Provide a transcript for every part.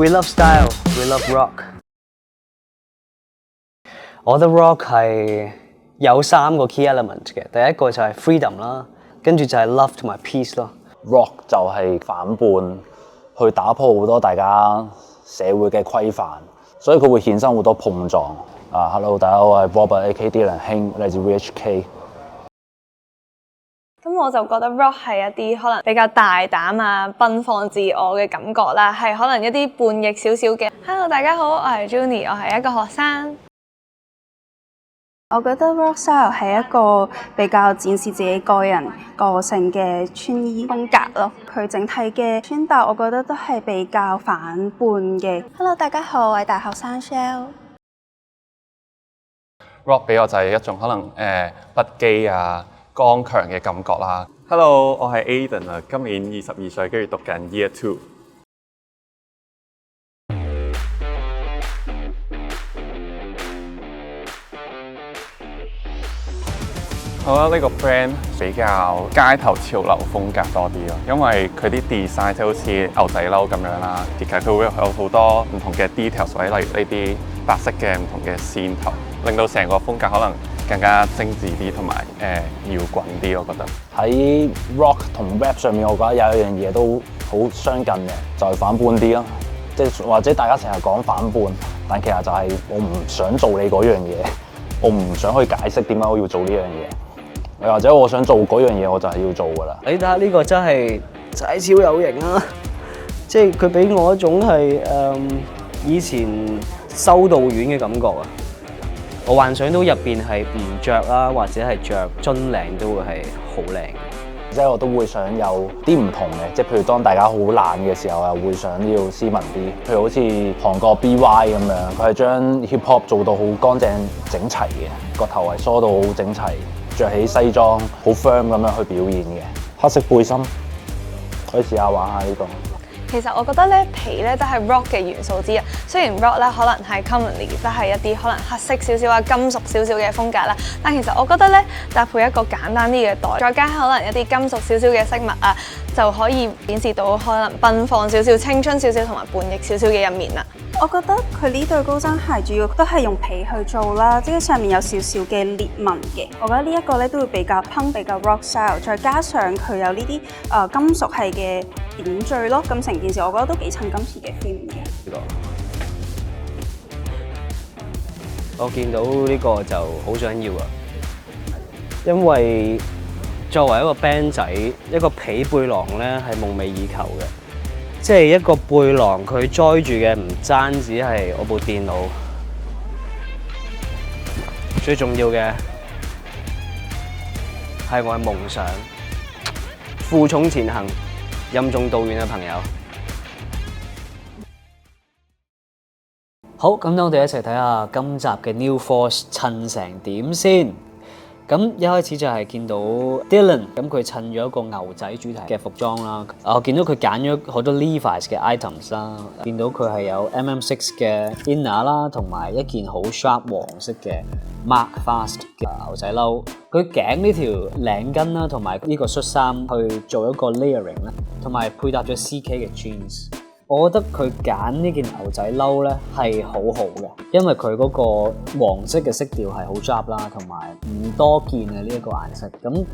We love style, we love rock。我覺得 rock 係有3個 key element 嘅，第一個就係 freedom 啦，跟住就係 love 同埋 peace 咯。Rock 就係反叛，去打破好多大家社會嘅規範，所以佢會衍生好多碰撞。Hello， 大家好，我係 Robert A.K. Dylan 兄，嚟自 VHK。咁我就覺得 rock 係一啲可能比較大膽啊、奔放自我嘅感覺啦，係可能一啲叛逆少少嘅。Hello， 大家好，我係 Junie， 我係一個學生。我覺得 rock style 係一個比較展示自己個人個性嘅穿衣風格咯。佢整體嘅穿搭，我覺得都係比較反叛嘅。Hello， 大家好，我係大學生 Shell。Rock 俾我就係一種可能不羈啊、剛強嘅感覺啦。Hello， 我係 Aiden 啊，今年22歲，跟住讀緊 Year 2。我覺得呢個 brand 比較街頭潮流風格多啲咯，因為佢啲 design 就好似牛仔褸咁樣啦，其實佢會有好多唔同嘅 details， 或者例如呢啲白色嘅唔同嘅線頭，令到成個風格可能更加精緻啲，同埋搖滾啲。我覺得喺 rock 同 rap 上面，我覺得有一樣嘢都好相近嘅，就係反叛啲咯。即係或者大家成日講反叛，但其實就係我唔想做你嗰樣嘢，我唔想去解釋點解我要做呢樣嘢。或者我想做嗰樣嘢，我就係要做㗎啦。你睇下呢個真係超有型啊！即係佢俾我一種係以前修道院嘅感覺啊！我幻想到入邊係唔着啦，或者係着樽領都會係好靚。即係我都會想有啲唔同嘅，即係譬如當大家好懶嘅時候，又會想要斯文啲。譬如好似韓國 BY 咁樣，佢係將 hip hop 做到好乾淨整齊嘅，個頭圍梳到好整齊。着起西裝好 firm 咁樣去表現嘅，黑色背心可以試下玩下呢個。其實我覺得咧皮咧都係 rock 嘅元素之一。雖然 rock 咧可能係 commonly 都係一啲可能黑色少少啊、金屬少少嘅風格啦，但其實我覺得咧搭配一個簡單啲嘅袋，再加可能一啲金屬少少嘅飾物啊，就可以顯示到可能奔放少少、青春少少同埋叛逆少少嘅一面啦。我覺得佢呢對高踭鞋主要都係用皮去做啦，即係上面有少少嘅裂紋嘅。我覺得呢一個咧都會比較 punk、比較 rock style， 再加上佢有呢啲金屬係嘅點綴咯，咁成件事我覺得都幾襯今次嘅 theme 嘅。我見到呢個就好想要啊，因為作為一個 band 仔，一個皮背囊咧係夢寐以求嘅。即係一個背囊，佢載住嘅唔單止係我部電腦，最重要嘅係我嘅夢想。負重前行，任重道遠嘅朋友。好，咁我哋一齊睇下今集嘅 New Force 襯成點先。咁一開始就係見到 Dylan， 咁佢襯咗一個牛仔主題嘅服裝啦。我見到佢揀咗好多 Levi's 嘅 items 啦，見到佢係有 MM6 嘅 inner 啦，同埋一件好 sharp 黃色嘅 Mark Fast 嘅牛仔褸。佢頸呢條領巾啦，同埋呢個恤衫去做一個 layering 啦，同埋配搭咗 CK 嘅 jeans。我覺得佢揀呢件牛仔褸咧係好好嘅，因為佢嗰個黃色嘅色調係好 sharp 啦，同埋唔多見嘅呢一個顏色。咁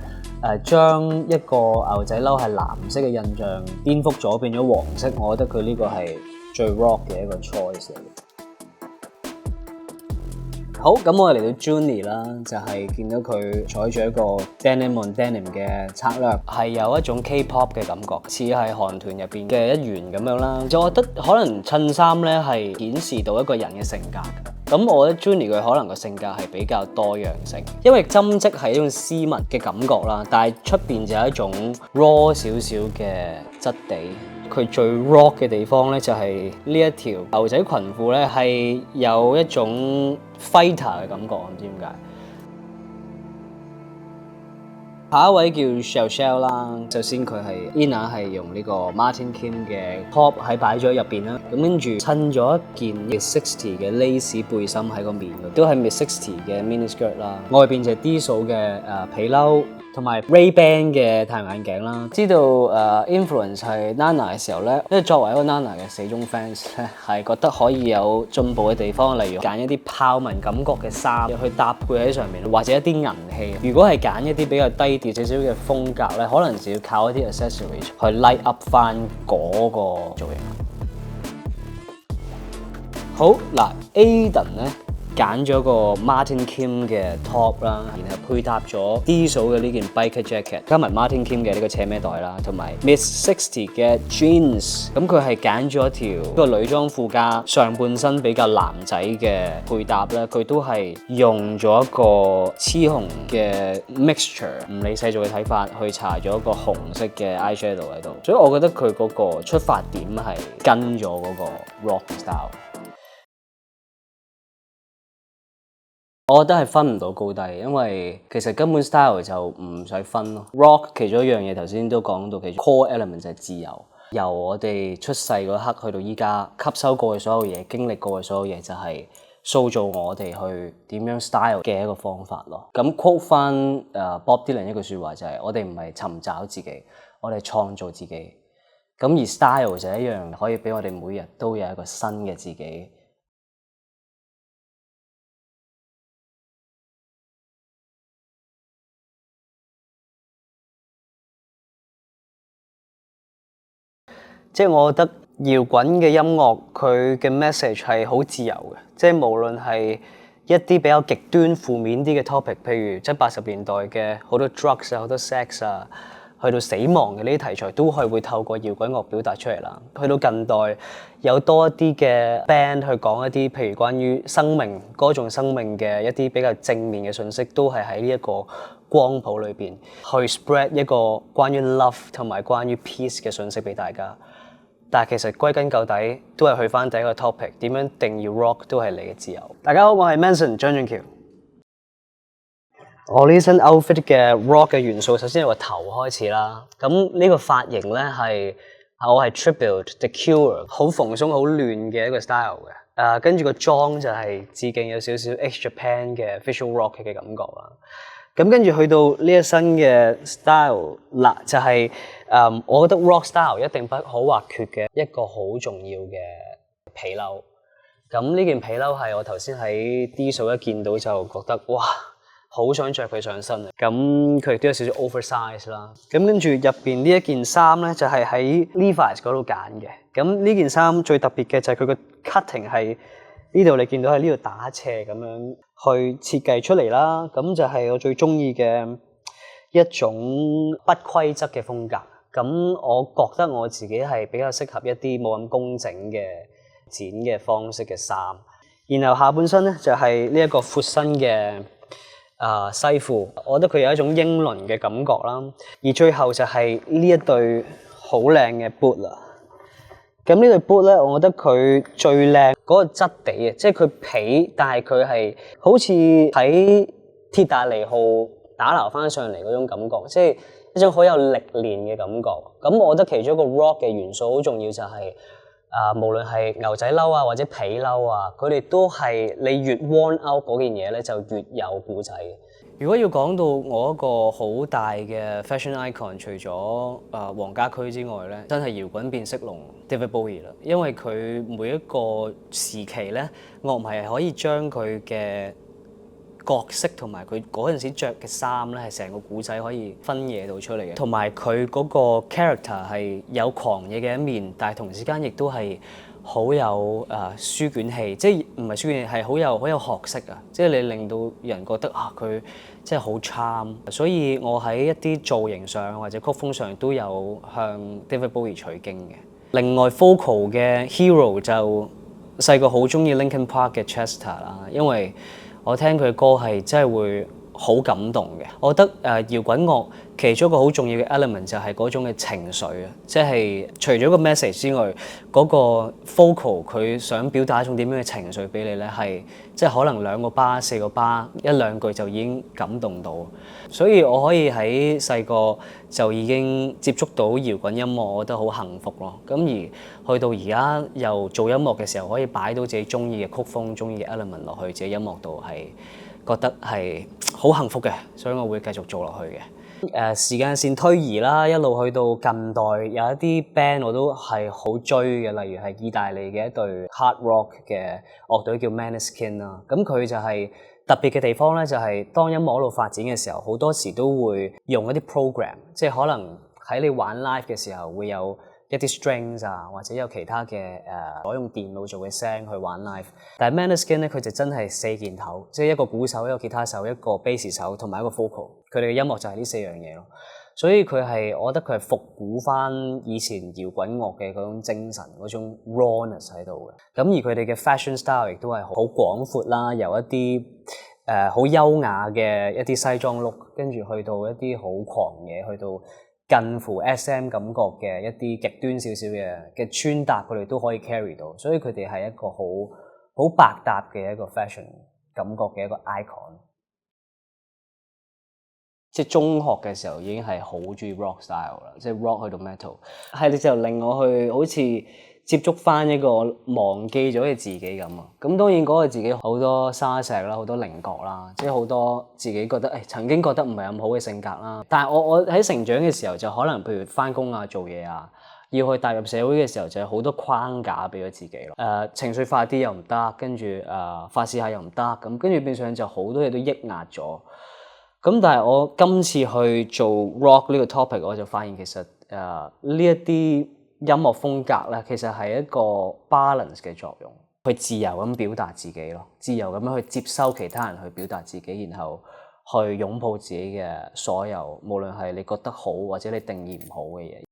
將一個牛仔褸係藍色嘅印象顛覆咗變咗黃色，我覺得佢呢個係最 rock 嘅一個 choice 嚟嘅。好，咁我哋嚟到 Junie 啦，就係見到佢採取一個 denim on denim 嘅策略，係有一種 K-pop 嘅感覺，似係韓團入邊嘅一員咁樣啦。就我覺得可能襯衫咧係顯示到一個人嘅性格嘅。咁我覺得 Junie 佢可能個性格係比較多樣性，因為針織係一種斯文嘅感覺啦，但係出邊就有一種 raw 少少嘅質地。佢最 rock 嘅地方咧就係呢一條牛仔裙褲咧係有一種 fighter 嘅感覺，唔知點解。下一位叫 Shell 啦，首先佢係 inner 係用呢個 Martin Kim 嘅 top 喺擺咗入邊啦，咁跟住襯咗一件 Miss 60嘅 lace 背心喺個面度，都係 Miss 60嘅 mini skirt 啦，外邊就係 D 數嘅皮褸。同埋 Ray-Ban 嘅太陽眼鏡啦。知道influence 係 Nana 嘅時候咧，因為作為一個 Nana 嘅死忠 fans 咧，係覺得可以有進步嘅地方，例如揀一啲豹紋感覺嘅衫去搭配喺上面，或者一啲銀器。如果係揀一啲比較低調少少嘅風格咧，可能就要靠一啲 accessories 去 light up 翻嗰個造型。好嗱 ，Aiden 咧揀咗個 Martin Kim 嘅 top 啦，然後配搭咗 Diesel 嘅呢件 biker jacket， 加埋 Martin Kim 嘅呢個斜孭袋啦，同埋 Miss 60嘅 jeans。咁佢係揀咗一個女裝褲加上半身比較男仔嘅配搭咧，佢都係用咗一個雌紅嘅 mixture， 唔理世俗嘅睇法，去搽咗一個紅色嘅 eyeshadow 喺度。所以我覺得佢嗰個出發點係跟咗嗰個 rock style。我覺得係分唔到高低，因為其實根本 style 就唔使分咯。Rock 其中一樣嘢頭先都講到，其實 core element 就係自由。由我哋出世嗰刻去到依家，吸收過嘅所有嘢，經歷過嘅所有嘢，就係塑造我哋去點樣 style 嘅一個方法咯。咁 quote 翻Bob Dylan 一句説話就係：我哋唔係尋找自己，我哋創造自己。咁而 style 就一樣可以俾我哋每日都有一個新嘅自己。即係我覺得搖滾嘅音樂佢嘅 message 係好自由嘅，即係無論係一啲比較極端負面啲嘅 topic， 譬如70、80年代嘅好多 drugs 啊、好多 sex 啊，去到死亡嘅呢啲題材都係會透過搖滾樂表達出嚟啦。去到近代有多一啲嘅 band 去講一啲譬如關於生命、歌頌生命嘅一啲比較正面嘅信息，都係喺呢一個光譜裏邊去 spread 一個關於 love 同埋關於 peace 嘅信息俾大家。但係其實歸根究底都係去翻第一個 topic， 點樣定義 rock 都係你嘅自由。大家好，我係 Manson 張俊橋。我呢身 outfit 嘅 rock 嘅元素，首先由個頭開始啦。咁呢個髮型咧係我係 tribute The Cure， 好蓬鬆好亂嘅一個 style 嘅。跟住個裝就係致敬有少少 X Japan 嘅 visual rock 嘅感覺啦。咁跟住去到呢一身嘅 style 嗱，就係我覺得 rock style 一定不可或缺嘅一個好重要嘅皮褸。咁呢件皮褸係我頭先喺 Diesel 一見到就覺得哇，好想着佢上身啊！咁佢亦都有少少 oversize 啦。咁跟住入邊呢一件衫咧，就係喺 Levi's 嗰度揀嘅。咁呢件衫最特別嘅就係佢個 cutting 係呢度，你見到喺呢度打斜咁樣去設計出嚟啦。咁就係我最中意嘅一種不規則嘅風格。咁我覺得我自己係比較適合一啲冇咁工整嘅剪嘅方式嘅衫。然後下半身咧就係呢一個闊身嘅西褲，我覺得佢有一種英倫嘅感覺啦。而最後就係呢一對好靚嘅 boot 啦。咁呢對 boot 咧，我覺得佢最靚嗰個質地啊，即係佢皮，但係佢係好似喺鐵達尼號打撈翻上嚟嗰種感覺，即係一種好有歷練嘅感覺。咁我覺得其中一個 rock 嘅元素好重要就係無論係牛仔褸啊或者皮褸啊，佢哋都係你越 worn out 嗰件嘢咧，就越有故仔。如果要講到我一個好大嘅 fashion icon， 除咗黃家駒之外咧，真係搖滾變色龍 David Bowie 啦。因為佢每一個時期咧，樂迷係可以將佢嘅角色同埋佢嗰陣時著嘅衫咧，係成個故仔可以分野到出嚟嘅。同埋佢嗰個 character 係有狂野嘅一面，但係同時間亦都係好有書卷氣，即係唔係書卷氣，係好有學識啊！即係你令到人覺得佢真係好 charm， 所以我喺一啲造型上或者曲風上都有向 David Bowie 取經嘅。另外 vocal 嘅 hero 就細個好中意 Linkin Park 嘅 Chester 啦，因為我聽佢嘅歌係真係會好感動嘅。我覺得搖滾樂其中一個好重要嘅 element 就係嗰種嘅情緒啊，即係除咗個 message 之外，嗰個 vocal 佢想表達一種點樣嘅情緒俾你咧，係即係可能2個巴、4個巴、1-2句就已經感動到。所以我可以喺細個就已經接觸到搖滾音樂，我覺得好幸福咯。咁而去到而家又做音樂嘅時候，可以擺到自己中意嘅曲風、中意嘅 element 落去自己音樂度，係覺得係好幸福嘅，所以我會繼續做落去嘅。時間線推移啦，一路去到近代，有一啲 band 我都係好追嘅，例如係意大利嘅一隊 hard rock 嘅樂隊叫 Maneskin 啦。咁佢就係特別嘅地方咧，就係當音樂一路發展嘅時候，好多時都會用一啲 program，即係可能喺你玩 live 嘅時候會有一啲 strings 啊，或者有其他嘅攞用電腦做嘅聲去玩 live。但係 Maneskin 咧，佢就真係4件頭，即係一個鼓手、一個吉他手、一個 bass 手同埋一個 vocal。佢哋嘅音樂就係呢4樣嘢咯。所以佢係，我覺得佢係復古翻以前搖滾樂嘅嗰種精神、嗰種 rawness 喺度嘅。咁而佢哋嘅 fashion style 亦都係好廣闊啦，由一啲好優雅嘅一啲西裝 look， 跟住去到一啲好狂野，去到近乎 SM 感覺嘅一啲極端少少嘅穿搭，佢哋都可以 carry 到，所以佢哋係一個好百搭嘅一個 fashion 感覺嘅一個 icon。即係中學嘅時候已經係好中意 rock style 啦，即係 rock 去到 metal， 係你就令我去好似接觸翻一個忘記咗嘅自己咁啊！咁當然嗰個自己好多沙石啦，好多稜角啦，即係好多自己覺得曾經覺得唔係咁好嘅性格啦。但係我喺成長嘅時候就可能譬如翻工啊、做嘢啊，要去踏入社會嘅時候就有好多框架俾咗自己咯。情緒化啲又唔得，跟住發泄下又唔得，咁跟住變相就好多嘢都抑壓咗。咁但係我今次去做 rock 呢個 topic， 我就發現其實呢一啲音樂風格咧，其實係一個 balance 嘅作用，去自由咁表達自己咯，自由咁樣去接收其他人去表達自己，然後去擁抱自己嘅所有，無論係你覺得好或者你定義唔好嘅嘢。